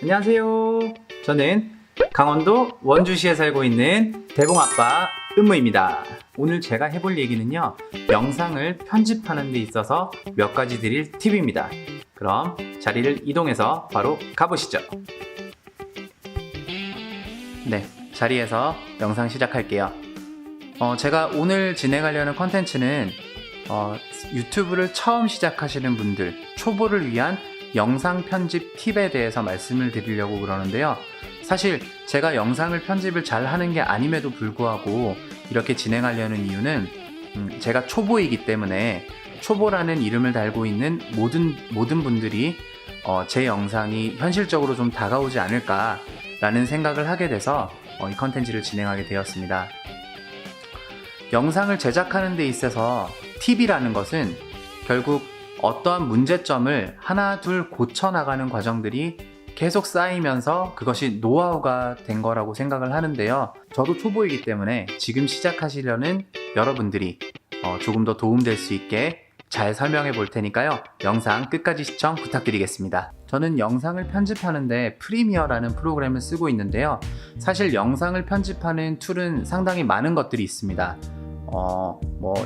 안녕하세요. 저는 강원도 원주시에 살고 있는 대봉아빠 은무입니다. 오늘 제가 해볼 얘기는요, 영상을 편집하는 데 있어서 몇 가지 드릴 팁입니다. 그럼 자리를 이동해서 바로 가보시죠. 네, 자리에서 영상 시작할게요. 제가 오늘 진행하려는 컨텐츠는 유튜브를 처음 시작하시는 분들, 초보를 위한 영상 편집 팁에 대해서 말씀을 드리려고 그러는데요. 사실 제가 영상을 편집을 잘 하는 게 아님에도 불구하고 이렇게 진행하려는 이유는 제가 초보이기 때문에 초보라는 이름을 달고 있는 모든 분들이 제 영상이 현실적으로 좀 다가오지 않을까 라는 생각을 하게 돼서 이 컨텐츠를 진행하게 되었습니다. 영상을 제작하는 데 있어서 팁이라는 것은 결국 어떠한 문제점을 하나 둘 고쳐나가는 과정들이 계속 쌓이면서 그것이 노하우가 된 거라고 생각을 하는데요. 저도 초보이기 때문에 지금 시작하시려는 여러분들이 조금 더 도움될 수 있게 잘 설명해 볼 테니까요. 영상 끝까지 시청 부탁드리겠습니다. 저는 영상을 편집하는데 프리미어라는 프로그램을 쓰고 있는데요. 사실 영상을 편집하는 툴은 상당히 많은 것들이 있습니다.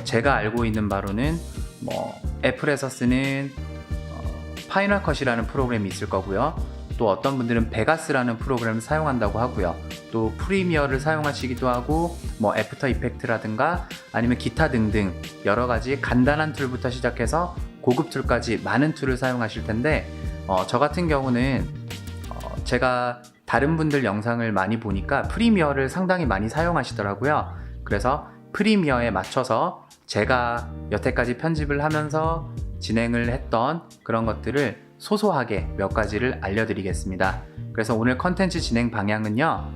제가 알고 있는 바로는 애플에서 쓰는 파이널 컷이라는 프로그램이 있을 거고요. 또 어떤 분들은 베가스라는 프로그램을 사용한다고 하고요. 또 프리미어를 사용하시기도 하고 애프터 이펙트라든가 아니면 기타 등등 여러 가지 간단한 툴부터 시작해서 고급 툴까지 많은 툴을 사용하실 텐데 저 같은 경우는 제가 다른 분들 영상을 많이 보니까 프리미어를 상당히 많이 사용하시더라고요. 그래서 프리미어에 맞춰서 제가 여태까지 편집을 하면서 진행을 했던 그런 것들을 소소하게 몇 가지를 알려드리겠습니다. 그래서 오늘 컨텐츠 진행 방향은요,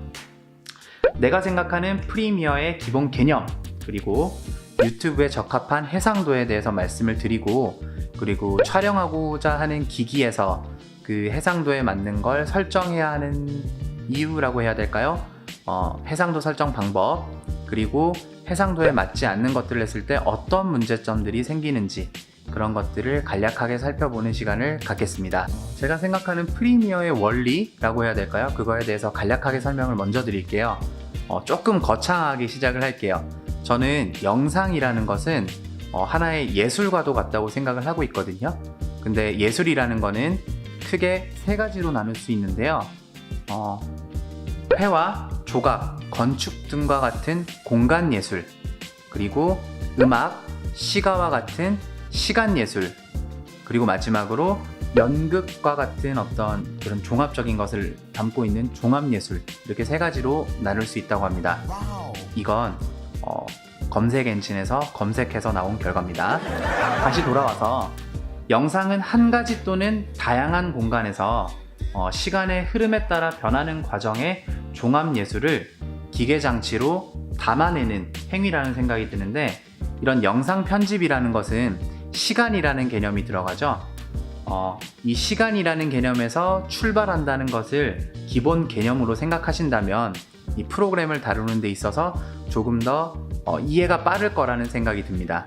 내가 생각하는 프리미어의 기본 개념, 그리고 유튜브에 적합한 해상도에 대해서 말씀을 드리고, 그리고 촬영하고자 하는 기기에서 그 해상도에 맞는 걸 설정해야 하는 이유라고 해야 될까요? 해상도 설정 방법, 그리고 해상도에 맞지 않는 것들을 했을 때 어떤 문제점들이 생기는지 그런 것들을 간략하게 살펴보는 시간을 갖겠습니다. 제가 생각하는 프리미어의 원리라고 해야 될까요? 그거에 대해서 간략하게 설명을 먼저 드릴게요. 조금 거창하게 시작을 할게요. 저는 영상이라는 것은 하나의 예술과도 같다고 생각을 하고 있거든요. 근데 예술이라는 거는 크게 세 가지로 나눌 수 있는데요. 회화, 조각, 건축 등과 같은 공간 예술, 그리고 음악, 시가와 같은 시간 예술, 그리고 마지막으로 연극과 같은 어떤 그런 종합적인 것을 담고 있는 종합 예술, 이렇게 세 가지로 나눌 수 있다고 합니다. 이건 검색 엔진에서 검색해서 나온 결과입니다. 다시 돌아와서 영상은 한 가지 또는 다양한 공간에서 시간의 흐름에 따라 변하는 과정의 종합 예술을 기계장치로 담아내는 행위라는 생각이 드는데, 이런 영상 편집이라는 것은 시간이라는 개념이 들어가죠. 이 시간이라는 개념에서 출발한다는 것을 기본 개념으로 생각하신다면 이 프로그램을 다루는 데 있어서 조금 더 이해가 빠를 거라는 생각이 듭니다.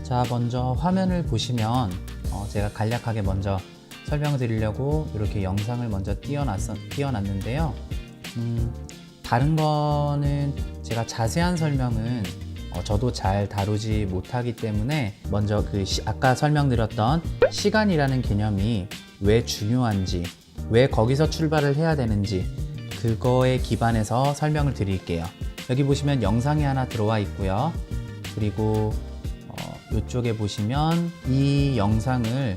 자, 먼저 화면을 보시면 제가 간략하게 먼저 설명드리려고 이렇게 영상을 먼저 띄워놨는데요. 다른 거는 제가 자세한 설명은 저도 잘 다루지 못하기 때문에 먼저 아까 설명드렸던 시간이라는 개념이 왜 중요한지, 왜 거기서 출발을 해야 되는지 그거에 기반해서 설명을 드릴게요. 여기 보시면 영상이 하나 들어와 있고요. 그리고 이쪽에 보시면 이 영상을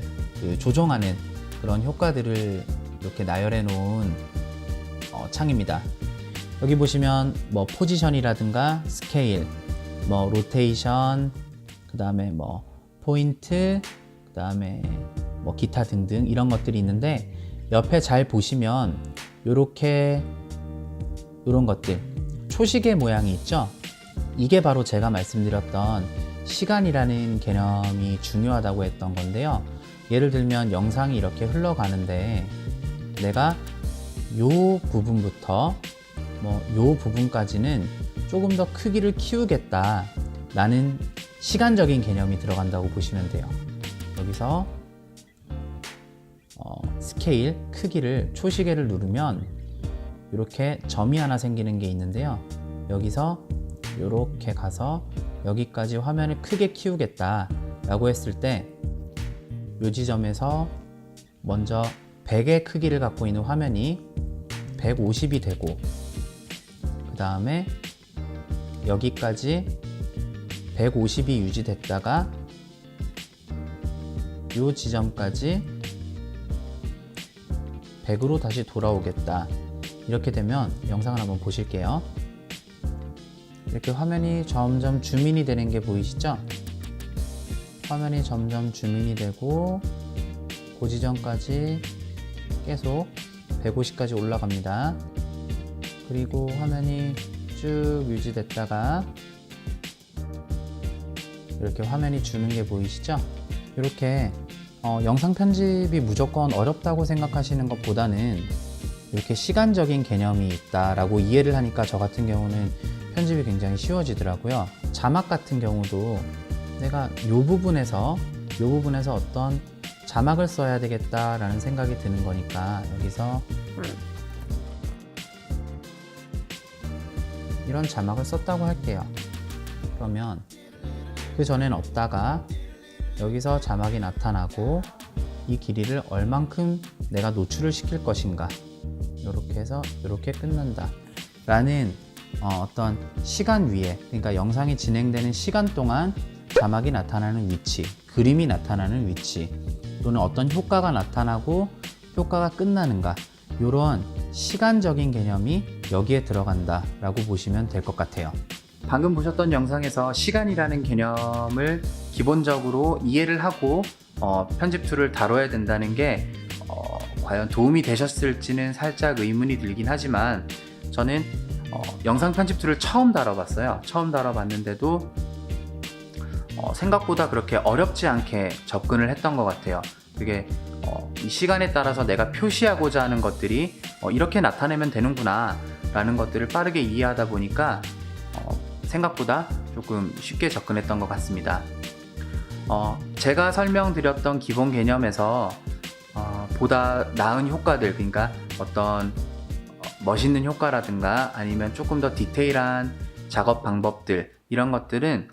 조정하는 그런 효과들을 이렇게 나열해 놓은 창입니다. 여기 보시면 포지션이라든가 스케일, 로테이션, 그 다음에 포인트, 그 다음에 기타 등등 이런 것들이 있는데, 옆에 잘 보시면 이런 것들, 초시계 모양이 있죠? 이게 바로 제가 말씀드렸던 시간이라는 개념이 중요하다고 했던 건데요. 예를 들면 영상이 이렇게 흘러가는데 내가 요 부분부터 요 부분까지는 조금 더 크기를 키우겠다 라는 시간적인 개념이 들어간다고 보시면 돼요. 여기서 스케일 크기를 초시계를 누르면 이렇게 점이 하나 생기는 게 있는데요. 여기서 이렇게 가서 여기까지 화면을 크게 키우겠다 라고 했을 때 이 지점에서 먼저 100의 크기를 갖고 있는 화면이 150이 되고, 그 다음에 여기까지 150이 유지됐다가 이 지점까지 100으로 다시 돌아오겠다. 이렇게 되면 영상을 한번 보실게요. 이렇게 화면이 점점 줌인이 되는 게 보이시죠? 화면이 점점 줌인이 되고 그 지점까지 계속 150까지 올라갑니다. 그리고 화면이 쭉 유지됐다가 이렇게 화면이 주는 게 보이시죠? 이렇게 영상 편집이 무조건 어렵다고 생각하시는 것보다는 이렇게 시간적인 개념이 있다라고 이해를 하니까 저 같은 경우는 편집이 굉장히 쉬워지더라고요. 자막 같은 경우도 내가 이 부분에서 어떤 자막을 써야 되겠다라는 생각이 드는 거니까 여기서 이런 자막을 썼다고 할게요. 그러면 그 전엔 없다가 여기서 자막이 나타나고 이 길이를 얼만큼 내가 노출을 시킬 것인가, 이렇게 해서 이렇게 끊는다 라는 어떤 시간 위에, 그러니까 영상이 진행되는 시간 동안 자막이 나타나는 위치, 그림이 나타나는 위치, 또는 어떤 효과가 나타나고 효과가 끝나는가, 이런 시간적인 개념이 여기에 들어간다 라고 보시면 될 것 같아요. 방금 보셨던 영상에서 시간이라는 개념을 기본적으로 이해를 하고 편집 툴을 다뤄야 된다는 게 과연 도움이 되셨을지는 살짝 의문이 들긴 하지만, 저는 영상 편집 툴을 처음 다뤄봤어요. 처음 다뤄봤는데도 생각보다 그렇게 어렵지 않게 접근을 했던 것 같아요. 그게 이 시간에 따라서 내가 표시하고자 하는 것들이 이렇게 나타내면 되는구나 라는 것들을 빠르게 이해하다 보니까 생각보다 조금 쉽게 접근했던 것 같습니다. 제가 설명드렸던 기본 개념에서 보다 나은 효과들, 그러니까 어떤 멋있는 효과라든가 아니면 조금 더 디테일한 작업 방법들, 이런 것들은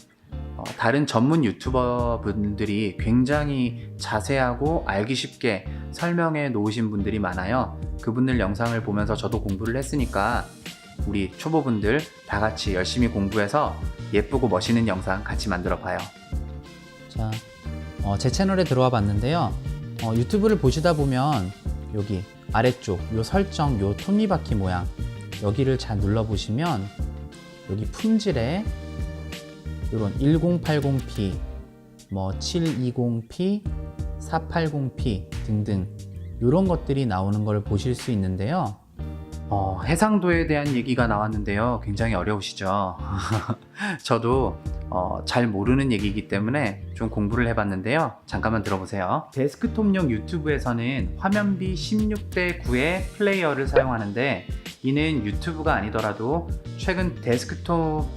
다른 전문 유튜버 분들이 굉장히 자세하고 알기 쉽게 설명해 놓으신 분들이 많아요. 그분들 영상을 보면서 저도 공부를 했으니까 우리 초보분들 다 같이 열심히 공부해서 예쁘고 멋있는 영상 같이 만들어 봐요. 자, 제 채널에 들어와 봤는데요. 유튜브를 보시다 보면 여기 아래쪽 요 설정, 요 톱니바퀴 모양, 여기를 잘 눌러 보시면 여기 품질에 이런 1080p, 뭐 720p, 480p 등등 이런 것들이 나오는 걸 보실 수 있는데요. 해상도에 대한 얘기가 나왔는데요. 굉장히 어려우시죠? 저도 잘 모르는 얘기이기 때문에 좀 공부를 해봤는데요. 잠깐만 들어보세요. 데스크톱용 유튜브에서는 화면비 16:9의 플레이어를 사용하는데, 이는 유튜브가 아니더라도 최근 데스크톱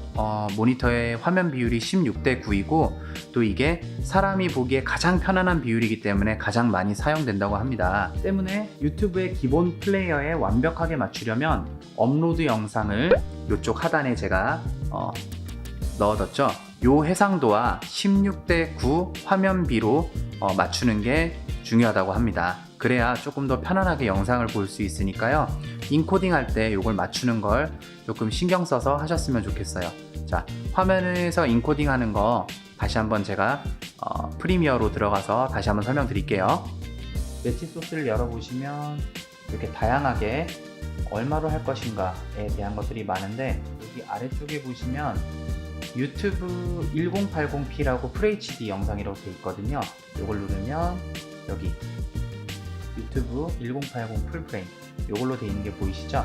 모니터의 화면 비율이 16:9이고 또 이게 사람이 보기에 가장 편안한 비율이기 때문에 가장 많이 사용된다고 합니다. 때문에 유튜브의 기본 플레이어에 완벽하게 맞추려면 업로드 영상을 이쪽 하단에 제가 넣어뒀죠. 요 해상도와 16:9 화면비로 맞추는 게 중요하다고 합니다. 그래야 조금 더 편안하게 영상을 볼 수 있으니까요. 인코딩 할 때 이걸 맞추는 걸 조금 신경 써서 하셨으면 좋겠어요. 자, 화면에서 인코딩 하는 거 다시 한번 제가 프리미어로 들어가서 다시 한번 설명드릴게요. 매치 소스를 열어보시면 이렇게 다양하게 얼마로 할 것인가에 대한 것들이 많은데, 여기 아래쪽에 보시면 유튜브 1080p라고 FHD 영상이라고 되어 있거든요. 이걸 누르면 여기 유튜브 1080 풀프레임 이걸로 되어 있는 게 보이시죠?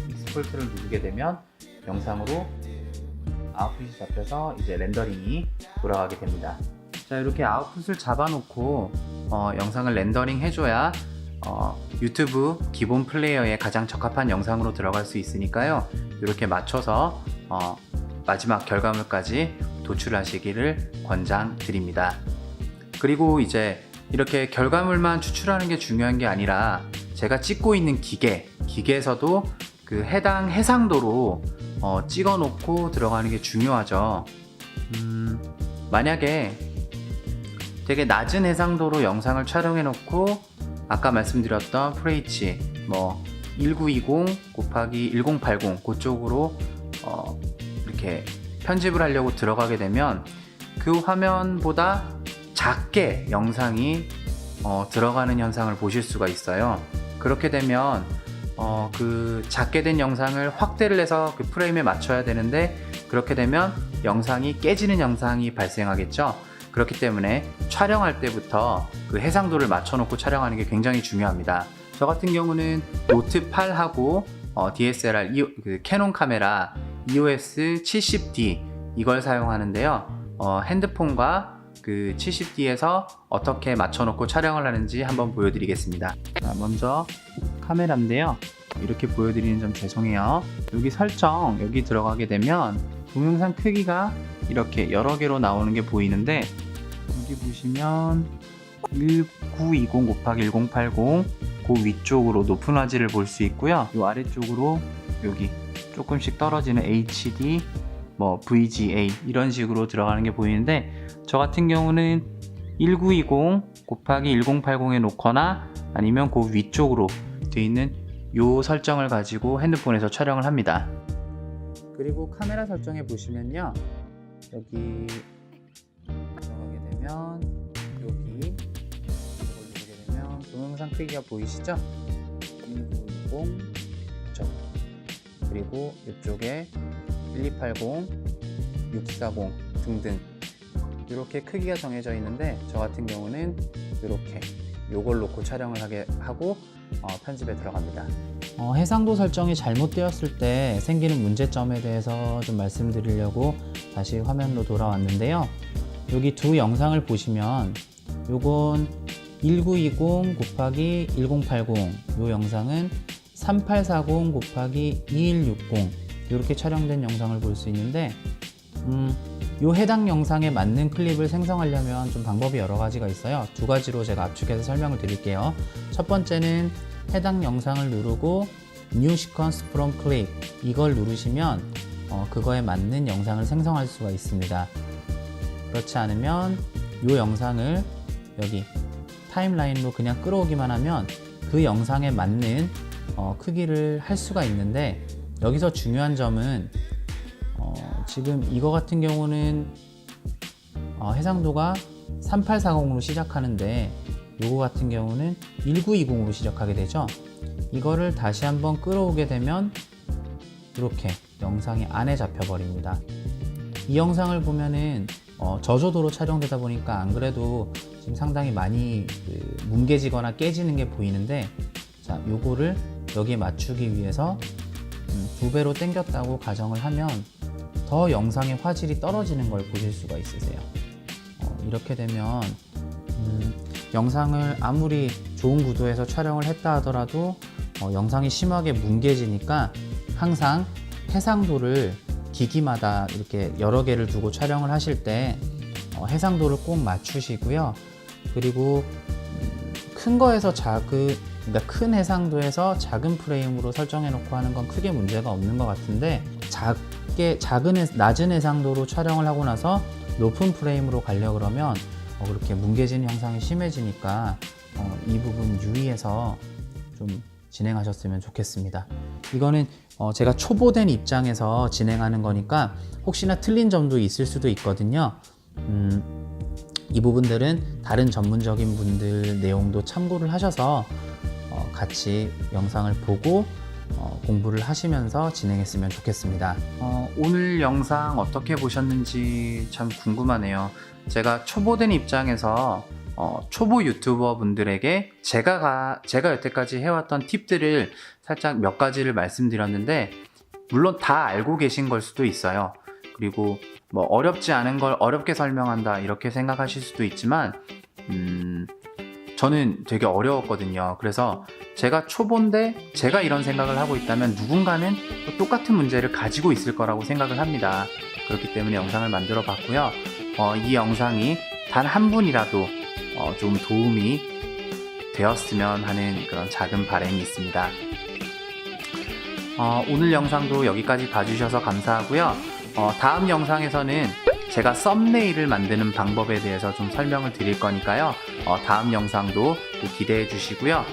익스포트를 누르게 되면 영상으로 아웃풋이 잡혀서 이제 렌더링이 돌아가게 됩니다. 자, 이렇게 아웃풋을 잡아놓고 영상을 렌더링 해줘야 유튜브 기본 플레이어에 가장 적합한 영상으로 들어갈 수 있으니까요. 이렇게 맞춰서 마지막 결과물까지 도출하시기를 권장드립니다. 그리고 이제 이렇게 결과물만 추출하는 게 중요한 게 아니라 제가 찍고 있는 기계에서도 그 해당 해상도로 찍어 놓고 들어가는 게 중요하죠. 만약에 되게 낮은 해상도로 영상을 촬영해 놓고 아까 말씀드렸던 FHD 1920 곱하기 1080 그쪽으로 이렇게 편집을 하려고 들어가게 되면 그 화면보다 작게 영상이 들어가는 현상을 보실 수가 있어요. 그렇게 되면 그 작게 된 영상을 확대를 해서 그 프레임에 맞춰야 되는데 그렇게 되면 영상이 깨지는 현상이 발생하겠죠. 그렇기 때문에 촬영할 때부터 그 해상도를 맞춰놓고 촬영하는 게 굉장히 중요합니다. 저 같은 경우는 노트 8하고 DSLR 그 캐논 카메라 EOS 70D 이걸 사용하는데요. 핸드폰과 그 70D에서 어떻게 맞춰놓고 촬영을 하는지 한번 보여드리겠습니다. 자, 먼저 카메라인데요. 이렇게 보여드리는 점 죄송해요. 여기 설정 여기 들어가게 되면 동영상 크기가 이렇게 여러 개로 나오는 게 보이는데 여기 보시면 1920 곱하기 1080 그 위쪽으로 높은 화질을 볼 수 있고요. 이 아래쪽으로 여기 조금씩 떨어지는 HD VGA 이런 식으로 들어가는 게 보이는데 저 같은 경우는 1920 곱하기 1080에 놓거나 아니면 그 위쪽으로 되어 있는 요 설정을 가지고 핸드폰에서 촬영을 합니다. 그리고 카메라 설정에 보시면요, 여기 들어가게 되면 여기 이걸 누르게 되면 동영상 크기가 보이시죠? 1920 그쵸? 그리고 이쪽에 1280, 640 등등 이렇게 크기가 정해져 있는데 저 같은 경우는 이렇게 요걸 놓고 촬영을 하게 하고 편집에 들어갑니다. 해상도 설정이 잘못되었을 때 생기는 문제점에 대해서 좀 말씀드리려고 다시 화면으로 돌아왔는데요. 여기 두 영상을 보시면 요건 1920 곱하기 1080 요 영상은 3840 곱하기 2160 이렇게 촬영된 영상을 볼 수 있는데 요 해당 영상에 맞는 클립을 생성하려면 좀 방법이 여러 가지가 있어요. 두 가지로 제가 압축해서 설명을 드릴게요. 첫 번째는 해당 영상을 누르고 New Sequence from Clip 이걸 누르시면 그거에 맞는 영상을 생성할 수가 있습니다. 그렇지 않으면 요 영상을 여기 타임라인으로 그냥 끌어오기만 하면 그 영상에 맞는 크기를 할 수가 있는데 여기서 중요한 점은 지금 이거 같은 경우는 해상도가 3840으로 시작하는데 요거 같은 경우는 1920으로 시작하게 되죠. 이거를 다시 한번 끌어오게 되면 이렇게 영상이 안에 잡혀 버립니다. 이 영상을 보면은 저조도로 촬영되다 보니까 안 그래도 지금 상당히 많이 뭉개지거나 깨지는 게 보이는데 자, 요거를 여기에 맞추기 위해서 2배로 당겼다고 가정을 하면 더 영상의 화질이 떨어지는 걸 보실 수가 있으세요. 이렇게 되면 영상을 아무리 좋은 구도에서 촬영을 했다 하더라도 영상이 심하게 뭉개지니까 항상 해상도를 기기마다 이렇게 여러 개를 두고 촬영을 하실 때 해상도를 꼭 맞추시고요. 그리고 큰 거에서 그러니까 큰 해상도에서 작은 프레임으로 설정해 놓고 하는 건 크게 문제가 없는 것 같은데 낮은 해상도로 촬영을 하고 나서 높은 프레임으로 가려고 그러면 그렇게 뭉개진 형상이 심해지니까 이 부분 유의해서 좀 진행하셨으면 좋겠습니다. 이거는 제가 초보된 입장에서 진행하는 거니까 혹시나 틀린 점도 있을 수도 있거든요. 이 부분들은 다른 전문적인 분들 내용도 참고를 하셔서 같이 영상을 보고 공부를 하시면서 진행했으면 좋겠습니다. 오늘 영상 어떻게 보셨는지 참 궁금하네요. 제가 초보된 입장에서 초보 유튜버 분들에게 제가 여태까지 해왔던 팁들을 살짝 몇 가지를 말씀드렸는데 물론 다 알고 계신 걸 수도 있어요. 그리고 어렵지 않은 걸 어렵게 설명한다 이렇게 생각하실 수도 있지만 저는 되게 어려웠거든요. 그래서 제가 초보인데 제가 이런 생각을 하고 있다면 누군가는 똑같은 문제를 가지고 있을 거라고 생각을 합니다. 그렇기 때문에 영상을 만들어 봤고요. 이 영상이 단 한 분이라도 좀 도움이 되었으면 하는 그런 작은 바람이 있습니다. 오늘 영상도 여기까지 봐주셔서 감사하고요. 다음 영상에서는 제가 썸네일을 만드는 방법에 대해서 좀 설명을 드릴 거니까요. 다음 영상도 또 기대해 주시고요.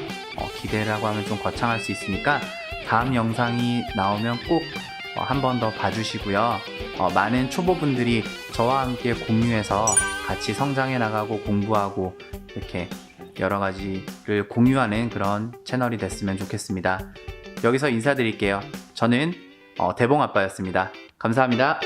기대라고 하면 좀 거창할 수 있으니까 다음 영상이 나오면 꼭 한 번 더 봐주시고요. 많은 초보분들이 저와 함께 공유해서 같이 성장해 나가고 공부하고 이렇게 여러 가지를 공유하는 그런 채널이 됐으면 좋겠습니다. 여기서 인사드릴게요. 저는 대봉아빠였습니다. 감사합니다.